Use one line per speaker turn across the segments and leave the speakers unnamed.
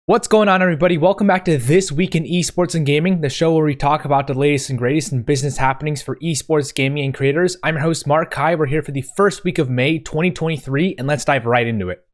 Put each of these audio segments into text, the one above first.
What's going on, everybody? Welcome back to This Week in Esports and Gaming, the show where we talk about the latest and greatest in business happenings for esports, gaming, and creators. I'm your host, Mark Kai. We're here for the first week of May 2023, and let's dive right into it.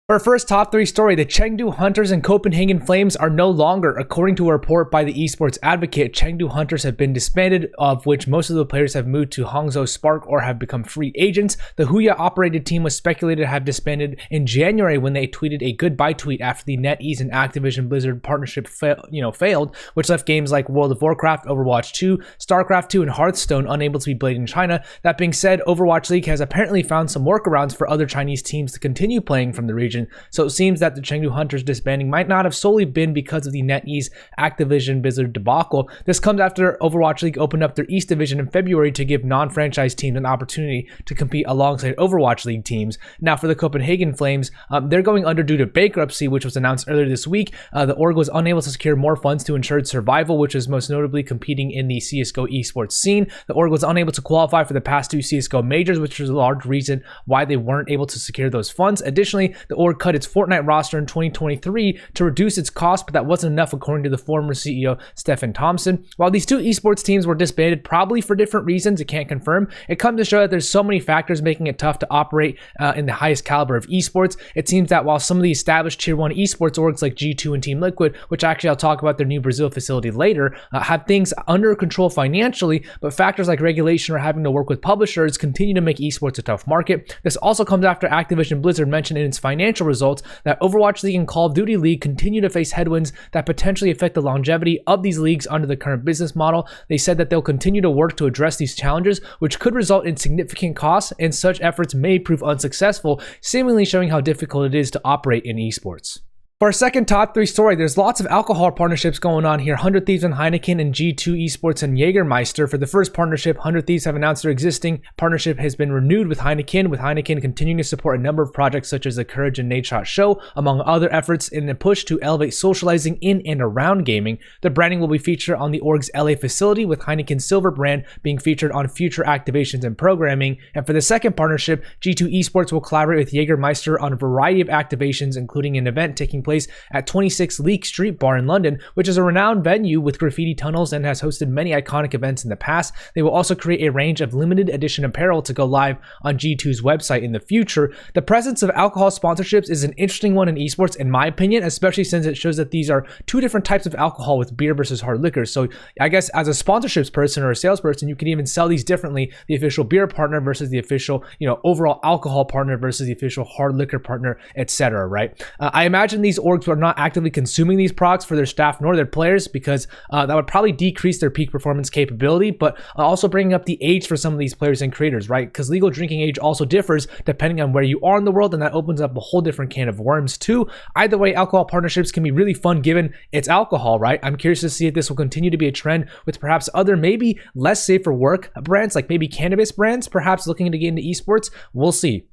For our first top 3 story, the Chengdu Hunters and Copenhagen Flames are no longer, according to a report by the Esports Advocate. Chengdu Hunters have been disbanded, of which most of the players have moved to 𝗠𝗿𝗖 or have become free agents. The 𝗠兄-operated team was speculated to have disbanded in January when they tweeted a goodbye tweet after the NetEase and Activision Blizzard partnership failed, which left games like World of Warcraft, Overwatch 2, StarCraft 2, and Hearthstone unable to be played in China. That being said, Overwatch League has apparently found some workarounds for other Chinese teams to continue playing from the region. So it seems that the Chengdu Hunters disbanding might not have solely been because of the NetEase Activision Blizzard debacle. This comes after Overwatch League opened up their East Division in February to give non-franchise teams an opportunity to compete alongside Overwatch League teams. Now for the Copenhagen Flames, they're going under due to bankruptcy, which was announced earlier this week. The org was unable to secure more funds to ensure its survival, which is most notably competing in the CSGO esports scene. The org was unable to qualify for the past 2 CSGO majors, which was a large reason why they weren't able to secure those funds. Additionally, the org cut its Fortnite roster in 2023 to reduce its cost, but that wasn't enough according to the former CEO Stefan Thompson. While these 2 esports teams were disbanded probably for different reasons, it can't confirm, it comes to show that there's so many factors making it tough to operate in the highest caliber of esports. It seems that while some of the established tier 1 esports orgs like G2 and Team Liquid, which actually I'll talk about their new Brazil facility later, have things under control financially, but factors like regulation or having to work with publishers continue to make esports a tough market. This also comes after Activision Blizzard mentioned in its financial results that Overwatch League and Call of Duty League continue to face headwinds that potentially affect the longevity of these leagues under the current business model. They said that they'll continue to work to address these challenges, which could result in significant costs, and such efforts may prove unsuccessful, seemingly showing how difficult it is to operate in esports. For our second top 3 story, there's lots of alcohol partnerships going on here. 100 Thieves and Heineken, and G2 Esports and Jägermeister. For the first partnership, 100 Thieves have announced their existing partnership has been renewed with Heineken continuing to support a number of projects such as the Courage and Nadeshot show, among other efforts in a push to elevate socializing in and around gaming. The branding will be featured on the org's LA facility, with Heineken's silver brand being featured on future activations and programming. And for the second partnership, G2 Esports will collaborate with Jägermeister on a variety of activations, including an event taking place at 26 Leek Street Bar in London, which is a renowned venue with graffiti tunnels and has hosted many iconic events in the past. They will also create a range of limited edition apparel to go live on G2's website in the future. The presence of alcohol sponsorships is an interesting one in esports, in my opinion, especially since it shows that these are 2 different types of alcohol, with beer versus hard liquor. So I guess as a sponsorships person or a salesperson, you can even sell these differently: the official beer partner versus the official, overall alcohol partner versus the official hard liquor partner, etc. Right? I imagine these orgs are not actively consuming these products for their staff nor their players, because that would probably decrease their peak performance capability, but also bringing up the age for some of these players and creators, right? Because legal drinking age also differs depending on where you are in the world, and that opens up a whole different can of worms too. Either way, alcohol partnerships can be really fun given it's alcohol, right? I'm curious to see if this will continue to be a trend with perhaps other, maybe less safe for work brands, like maybe cannabis brands, perhaps looking to get into esports. We'll see.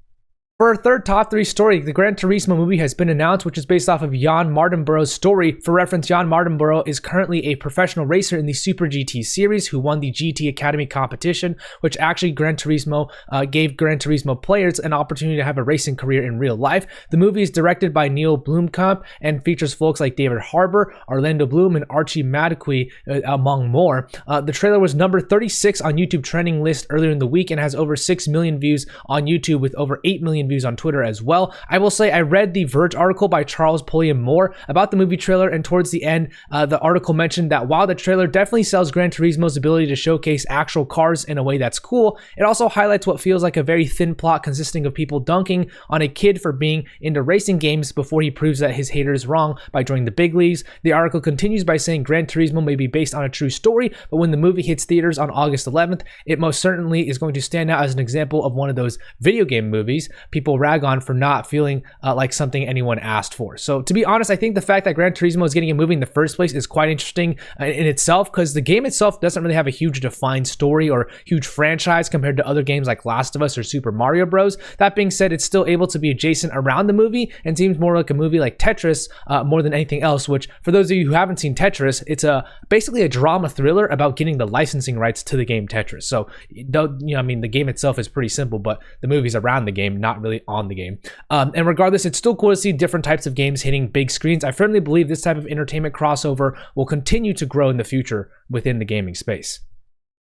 For our third top 3 story, the Gran Turismo movie has been announced, which is based off of Jan Mardenborough's story. For reference, Jan Mardenborough is currently a professional racer in the Super GT series who won the GT Academy competition, which actually Gran Turismo gave Gran Turismo players an opportunity to have a racing career in real life. The movie is directed by Neil Blomkamp and features folks like David Harbour, Orlando Bloom, and Archie Madekwe, among more. The trailer was number 36 on YouTube trending list earlier in the week and has over 6 million views on YouTube, with over 8 million views on Twitter as well. I will say I read the Verge article by Charles Pulliam Moore about the movie trailer, and towards the end, the article mentioned that while the trailer definitely sells Gran Turismo's ability to showcase actual cars in a way that's cool, it also highlights what feels like a very thin plot consisting of people dunking on a kid for being into racing games before he proves that his hater is wrong by joining the big leagues. The article continues by saying Gran Turismo may be based on a true story, but when the movie hits theaters on August 11th, it most certainly is going to stand out as an example of one of those video game movies people rag on for not feeling like something anyone asked for. So to be honest, I think the fact that Gran Turismo is getting a movie in the first place is quite interesting in itself, because the game itself doesn't really have a huge defined story or huge franchise compared to other games like Last of Us or Super Mario Bros. That being said, it's still able to be adjacent around the movie and seems more like a movie like Tetris more than anything else, which for those of you who haven't seen Tetris, it's basically a drama thriller about getting the licensing rights to the game Tetris. So, the game itself is pretty simple, but the movies around the game not really really on the game. And regardless, it's still cool to see different types of games hitting big screens. I firmly believe this type of entertainment crossover will continue to grow in the future within the gaming space.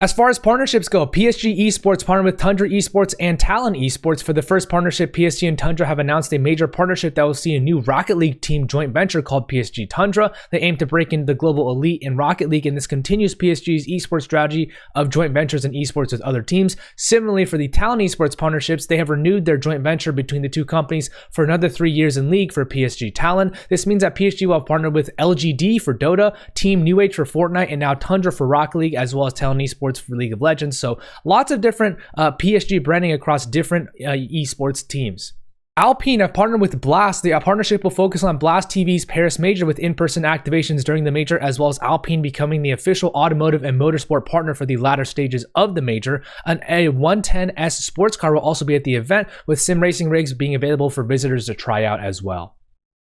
As far as partnerships go, PSG Esports partnered with Tundra Esports and Talon Esports. For the first partnership, PSG and Tundra have announced a major partnership that will see a new Rocket League team joint venture called PSG Tundra. They aim to break into the global elite in Rocket League, and this continues PSG's esports strategy of joint ventures in esports with other teams. Similarly, for the Talon Esports partnerships, they have renewed their joint venture between the two companies for another 3 years in League for PSG Talon. This means that PSG will have partnered with LGD for Dota, Team New Age for Fortnite, and now Tundra for Rocket League, as well as Talon Esports for League of Legends. So lots of different PSG branding across different esports teams. Alpine have partnered with Blast. The partnership will focus on Blast TV's Paris Major with in-person activations during the Major, as well as Alpine becoming the official automotive and motorsport partner for the latter stages of the Major. An A110S sports car will also be at the event, with sim racing rigs being available for visitors to try out as well.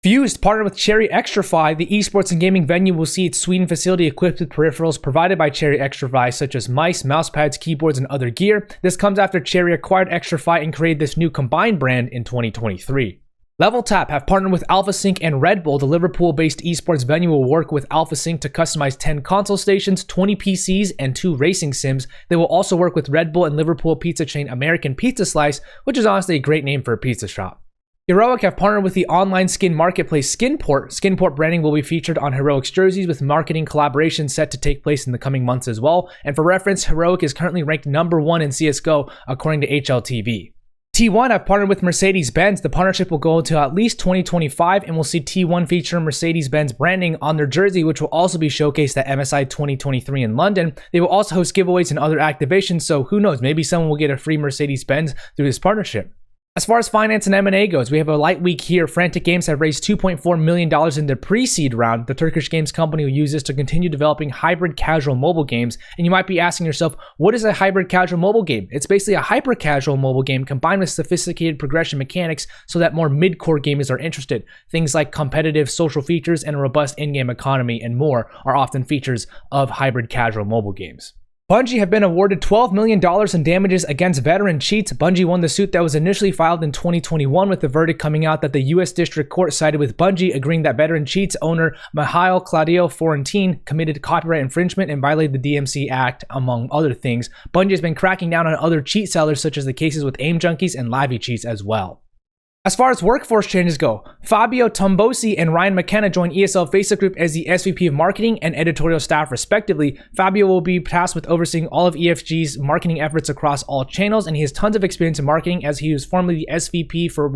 Fused partnered with Cherry 𝗠𝗿. The esports and gaming venue will see its Sweden facility equipped with peripherals provided by Cherry 𝗠𝗿, such as mice, mousepads, keyboards, and other gear. This comes after Cherry acquired 𝗠𝗿 and created this new combined brand in 2023. LevelTap have partnered with AlphaSync and Red Bull. The Liverpool-based esports venue will work with AlphaSync to customize 10 console stations, 20 PCs, and 2 racing sims. They will also work with Red Bull and Liverpool pizza chain American Pizza Slice, which is honestly a great name for a pizza shop. Heroic have partnered with the online skin marketplace Skinport. Skinport branding will be featured on Heroic's jerseys, with marketing collaborations set to take place in the coming months as well. And for reference, Heroic is currently ranked #1 in CSGO according to HLTV. T1 have partnered with Mercedes-Benz. The partnership will go until at least 2025 and will see T1 feature Mercedes-Benz branding on their jersey, which will also be showcased at MSI 2023 in London. They will also host giveaways and other activations, so who knows, maybe someone will get a free Mercedes-Benz through this partnership. As far as finance and M&A goes, we have a light week here. Frantic Games have raised $2.4 million in their pre-seed round. The Turkish games company will use this to continue developing hybrid casual mobile games. And you might be asking yourself, what is a hybrid casual mobile game? It's basically a hyper-casual mobile game combined with sophisticated progression mechanics so that more mid-core gamers are interested. Things like competitive social features and a robust in-game economy and more are often features of hybrid casual mobile games. Bungie have been awarded $12 million in damages against veteran cheats. Bungie won the suit that was initially filed in 2021, with the verdict coming out that the U.S. District Court sided with Bungie, agreeing that veteran cheats owner Mihail Claudio Florentine committed copyright infringement and violated the DMC Act, among other things. Bungie has been cracking down on other cheat sellers, such as the cases with Aim Junkies and Livey Cheats as well. As far as workforce changes go, Fabio Tombosi and Ryan McKenna joined ESL Facebook Group as the SVP of Marketing and Editorial Staff, respectively. Fabio will be tasked with overseeing all of EFG's marketing efforts across all channels, and he has tons of experience in marketing, as he was formerly the SVP for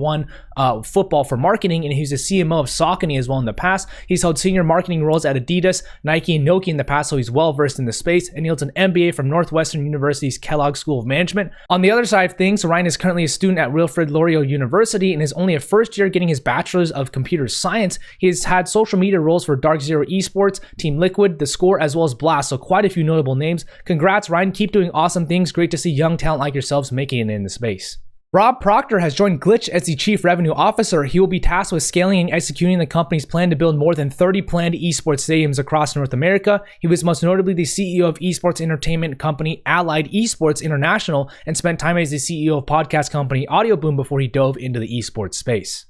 football for marketing, and he was the CMO of Saucony as well in the past. He's held senior marketing roles at Adidas, Nike, and Nokia in the past, so he's well versed in the space, and he holds an MBA from Northwestern University's Kellogg School of Management. On the other side of things, Ryan is currently a student at Wilfrid Laurier University and is only a first year getting his bachelor's of computer science. He has had social media roles for Dark Zero Esports, Team Liquid, The Score, as well as Blast, so quite a few notable names. Congrats, Ryan. Keep doing awesome things. Great to see young talent like yourselves making it in the space. Rob Proctor has joined Glitch as the Chief Revenue Officer. He will be tasked with scaling and executing the company's plan to build more than 30 planned esports stadiums across North America. He was most notably the CEO of esports entertainment company Allied Esports International and spent time as the CEO of podcast company Audioboom before he dove into the esports space.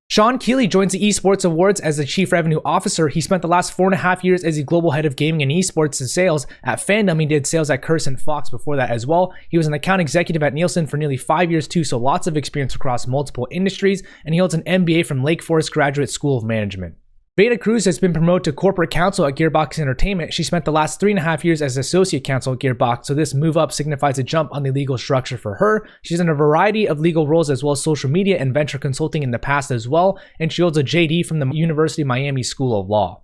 Sean Keeley joins the Esports Awards as the Chief Revenue Officer. He spent the last 4.5 years as the Global Head of Gaming and Esports and Sales at Fandom. He did sales at Curse and Fox before that as well. He was an account executive at Nielsen for nearly 5 years too, so lots of experience across multiple industries, and he holds an MBA from Lake Forest Graduate School of Management. Beta Cruz has been promoted to corporate counsel at Gearbox Entertainment. She spent the last 3.5 years as associate counsel at Gearbox, so this move up signifies a jump on the legal structure for her. She's in a variety of legal roles as well as social media and venture consulting in the past as well, and she holds a JD from the University of Miami School of Law.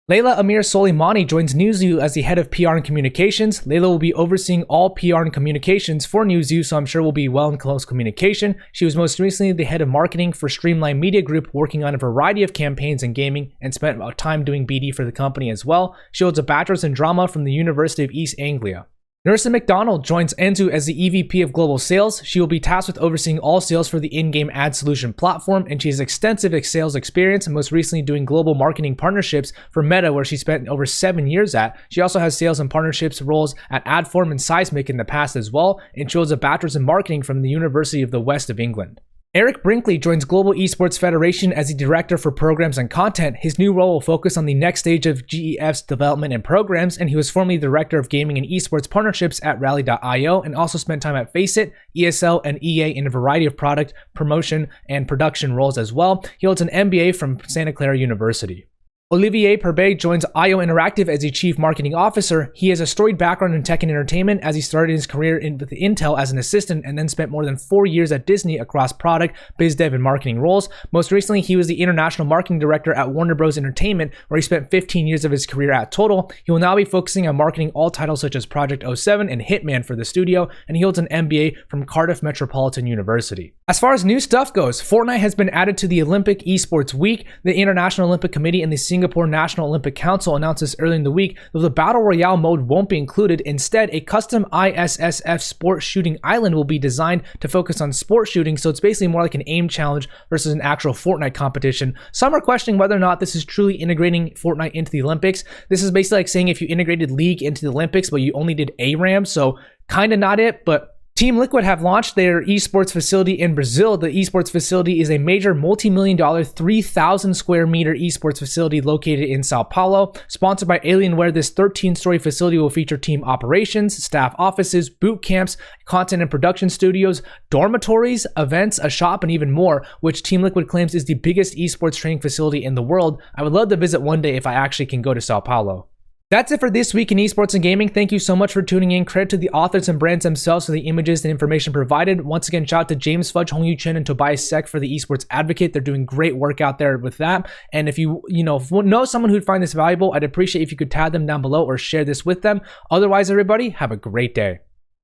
Layla Amir Soleimani joins Newzoo as the head of PR and communications. Layla will be overseeing all PR and communications for Newzoo, so I'm sure we'll be well in close communication. She was most recently the head of marketing for Streamline Media Group, working on a variety of campaigns and gaming, and spent time doing BD for the company as well. She holds a bachelor's in drama from the University of East Anglia. Nursa McDonald joins Enzu as the EVP of Global Sales. She will be tasked with overseeing all sales for the in-game ad solution platform, and she has extensive sales experience, most recently doing global marketing partnerships for Meta, where she spent over 7 years at. She also has sales and partnerships roles at Adform and Seismic in the past as well, and she holds a bachelor's in marketing from the University of the West of England. Eric Brinkley joins Global Esports Federation as the Director for Programs and Content. His new role will focus on the next stage of GEF's development and programs, and he was formerly Director of Gaming and Esports Partnerships at Rally.io and also spent time at Faceit, ESL, and EA in a variety of product, promotion, and production roles as well. He holds an MBA from Santa Clara University. Olivier 𝗠𝗿 joins IO Interactive as the Chief Marketing Officer. He has a storied background in tech and entertainment as he started his career with Intel as an assistant and then spent more than 4 years at Disney across product, biz dev, and marketing roles. Most recently, he was the International Marketing Director at Warner Bros. Entertainment, where he spent 15 years of his career at total. He will now be focusing on marketing all titles such as Project 07 and Hitman for the studio, and he holds an MBA from Cardiff Metropolitan University. As far as new stuff goes, Fortnite has been added to the Olympic Esports Week. The International Olympic Committee and the Singapore National Olympic Council announced this early in the week, though the Battle Royale mode won't be included. Instead, a custom ISSF sport shooting island will be designed to focus on sport shooting, so it's basically more like an aim challenge versus an actual Fortnite competition. Some are questioning whether or not this is truly integrating Fortnite into the Olympics. This is basically like saying if you integrated League into the Olympics, but you only did ARAM, so kind of not it, but Team Liquid have launched their esports facility in Brazil. The esports facility is a major multi-million-dollar 3,000 square meter esports facility located in Sao Paulo. Sponsored by Alienware, this 13-story facility will feature team operations, staff offices, boot camps, content and production studios, dormitories, events, a shop, and even more, which Team Liquid claims is the biggest esports training facility in the world. I would love to visit one day if I actually can go to Sao Paulo. That's it for this week in esports and gaming. Thank you so much for tuning in. Credit to the authors and brands themselves for the images and information provided. Once again, shout out to James Fudge, Hongyu Chen, and Tobias Sek for the Esports Advocate. They're doing great work out there with that. And if you know someone who'd find this valuable, I'd appreciate if you could tag them down below or share this with them. Otherwise, everybody, have a great day.